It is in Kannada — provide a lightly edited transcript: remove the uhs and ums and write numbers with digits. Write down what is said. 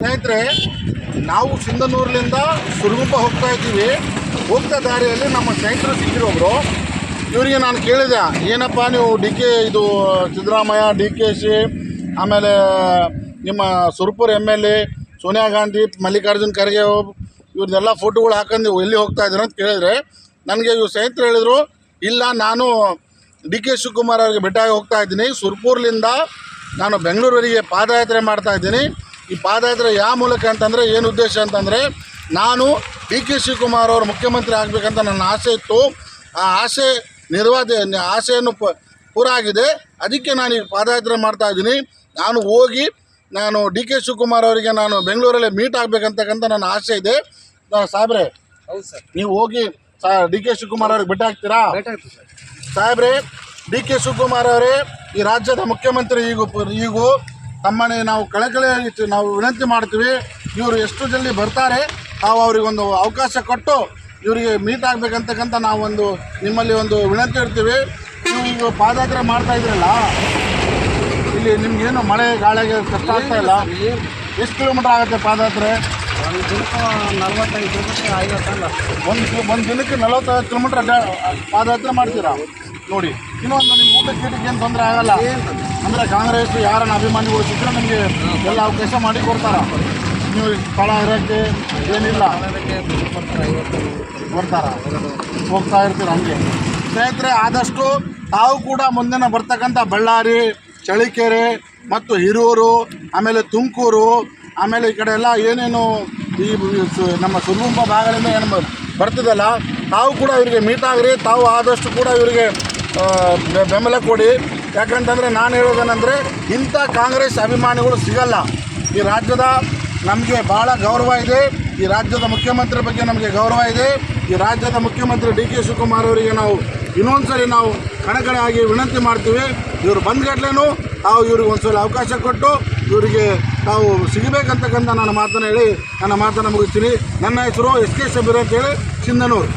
ಸ್ನೇಹಿತರೆ, ನಾವು ಸಿಂಧನೂರಿನಿಂದ ಸುರಗುಪ್ಪ ಹೋಗ್ತಾ ಇದ್ದೀವಿ. ಹೋಗ್ತಾ ದಾರಿಯಲ್ಲಿ ನಮ್ಮ ಸ್ನೇಹಿತರು ಸಿಕ್ಕಿರೋಬ್ರು. ಇವರಿಗೆ ನಾನು ಕೇಳಿದೆ, ಏನಪ್ಪ ನೀವು ಇದು ಸಿದ್ದರಾಮಯ್ಯ, DKC, ಆಮೇಲೆ ನಿಮ್ಮ ಸುರಪುರ MLA ಸೋನಿಯಾ ಗಾಂಧಿ, ಮಲ್ಲಿಕಾರ್ಜುನ್ ಖರ್ಗೆ ಇವ್ರದ್ದೆಲ್ಲ ಫೋಟೋಗಳು ಹಾಕೊಂಡು ನೀವು ಎಲ್ಲಿ ಹೋಗ್ತಾ ಇದ್ದೀರ ಅಂತ ಕೇಳಿದರೆ, ನನಗೆ ಇವ್ರು ಸ್ನೇಹಿತರು ಹೇಳಿದರು, ಇಲ್ಲ ನಾನು DK ಶಿವಕುಮಾರ್ ಅವರಿಗೆ ಭೇಟಿಯಾಗಿ ಹೋಗ್ತಾ ಇದ್ದೀನಿ. ಸುರಪುರದಿಂದ ನಾನು ಬೆಂಗಳೂರಿಗೆ ಪಾದಯಾತ್ರೆ ಮಾಡ್ತಾ ಇದ್ದೀನಿ. ಈ ಪಾದಯಾತ್ರೆ ಯಾವ ಮೂಲಕ ಅಂತಂದರೆ, ಏನು ಉದ್ದೇಶ ಅಂತಂದರೆ, ನಾನು DK ಶಿವಕುಮಾರ್ ಅವರು ಮುಖ್ಯಮಂತ್ರಿ ಆಗಬೇಕಂತ ನನ್ನ ಆಸೆ ಇತ್ತು. ಆ ಆಸೆ ಆಸೆಯನ್ನು ಪೂರ ಆಗಿದೆ. ಅದಕ್ಕೆ ನಾನು ಈಗ ಪಾದಯಾತ್ರೆ ಮಾಡ್ತಾಯಿದ್ದೀನಿ. ನಾನು ಹೋಗಿ DK ಶಿವಕುಮಾರ್ ಅವರಿಗೆ ನಾನು ಬೆಂಗಳೂರಲ್ಲಿ ಮೀಟ್ ಆಗಬೇಕಂತಕ್ಕಂಥ ನನ್ನ ಆಸೆ ಇದೆ. ಸಾಹೇಬ್ರೆ, ಹೌದು ಸರ್, ನೀವು ಹೋಗಿ DK ಶಿವಕುಮಾರ್ ಅವ್ರಿಗೆ ಭೇಟಿ ಆಗ್ತೀರಾ? ಸಾಹೇಬ್ರೆ, DK ಶಿವಕುಮಾರ್ ಅವರೇ ಈ ರಾಜ್ಯದ ಮುಖ್ಯಮಂತ್ರಿ. ಈಗ ತಮ್ಮನೆ ನಾವು ನಾವು ವಿನಂತಿ ಮಾಡ್ತೀವಿ, ಇವರು ಎಷ್ಟು ಜಲ್ದಿ ಬರ್ತಾರೆ ತಾವು ಅವರಿಗೊಂದು ಅವಕಾಶ ಕೊಟ್ಟು ಇವರಿಗೆ ಮೀಟ್ ಆಗಬೇಕಂತಕ್ಕಂಥ ನಾವು ನಿಮ್ಮಲ್ಲಿ ವಿನಂತಿ ಇಡ್ತೀವಿ. ನೀವು ಈಗ ಪಾದಯಾತ್ರೆ ಮಾಡ್ತಾ ಇದ್ರಲ್ಲ, ಇಲ್ಲಿ ನಿಮ್ಗೇನು ಮಳೆ ಗಾಳಿಗೆ ಕಷ್ಟ ಆಗ್ತಾ ಇಲ್ಲ? ಎಷ್ಟು ಕಿಲೋಮೀಟ್ರ್ ಆಗುತ್ತೆ ಪಾದಯಾತ್ರೆ? ಒಂದು ದಿನಕ್ಕೆ 45 ಕಿಲೋಮೀಟ್ರ್ 50 ಒಂದು ದಿನಕ್ಕೆ 45 ಕಿಲೋಮೀಟ್ರ್ ಪಾದಯಾತ್ರೆ ಮಾಡ್ತೀರಾ? ನೋಡಿ, ಇನ್ನೊಂದು ನಿಮ್ಮ ಊಟಕ್ಕೆ ಏನು ತೊಂದರೆ ಆಗಲ್ಲ ಅಂದರೆ ಕಾಂಗ್ರೆಸ್ ಯಾರನ್ನ ಅಭಿಮಾನಿಗಳು ಸಿಕ್ಕರೆ ನಿಮಗೆ ಎಲ್ಲ ಅವಕಾಶ ಮಾಡಿ ಕೊಡ್ತಾರ. ನೀವು ಸ್ಥಳ ಇರೋಕ್ಕೆ ಏನಿಲ್ಲ ಬರ್ತಾರ, ಹೋಗ್ತಾ ಇರ್ತೀರ ಹಂಗೆ. ಸ್ನೇಹಿತರೆ, ಆದಷ್ಟು ತಾವು ಕೂಡ ಮುಂದಿನ ಬರ್ತಕ್ಕಂಥ ಬಳ್ಳಾರಿ, ಚಳ್ಳಕೆರೆ ಮತ್ತು ಹಿರಿಯೂರು, ಆಮೇಲೆ ತುಮಕೂರು, ಆಮೇಲೆ ಈ ಕಡೆ ಎಲ್ಲ ಏನೇನು ಈ ನಮ್ಮ ಸುರಗುಪ್ಪ ಭಾಗದಿಂದ ಏನು ಬರ್ತಿದ್ದಲ್ಲ, ತಾವು ಕೂಡ ಇವರಿಗೆ ಮೀಟ್ ಆಗಿರಿ. ತಾವು ಆದಷ್ಟು ಕೂಡ ಇವರಿಗೆ ಬೆಂಬಲ ಕೊಡಿ. ಯಾಕಂತಂದರೆ ನಾನು ಹೇಳೋದೇನೆಂದರೆ, ಇಂಥ ಕಾಂಗ್ರೆಸ್ ಅಭಿಮಾನಿಗಳು ಸಿಗಲ್ಲ. ಈ ರಾಜ್ಯದ ನಮಗೆ ಭಾಳ ಗೌರವ ಇದೆ. ಈ ರಾಜ್ಯದ ಮುಖ್ಯಮಂತ್ರಿ ಬಗ್ಗೆ ನಮಗೆ ಗೌರವ ಇದೆ. ಈ ರಾಜ್ಯದ ಮುಖ್ಯಮಂತ್ರಿ DK ಶಿವಕುಮಾರ್ ಅವರಿಗೆ ನಾವು ಇನ್ನೊಂದ್ಸರಿ ನಾವು ಕಣಕಣೆಯಾಗಿ ವಿನಂತಿ ಮಾಡ್ತೀವಿ. ಇವರು ಬಂದ್ಗಡ್ಲೇನು ತಾವು ಇವ್ರಿಗೆ ಒಂದು ಸಲ ಅವಕಾಶ ಕೊಟ್ಟು ಇವರಿಗೆ ತಾವು ಸಿಗಬೇಕಂತಕ್ಕಂಥ ನನ್ನ ಮಾತನ್ನು ಹೇಳಿ ನನ್ನ ಮಾತನ್ನು ಮುಗಿಸ್ತೀನಿ. ನನ್ನ ಹೆಸರು SK ಶಬೀರ್ ಅಂತೇಳಿ, ಸಿಂಧನೂರು.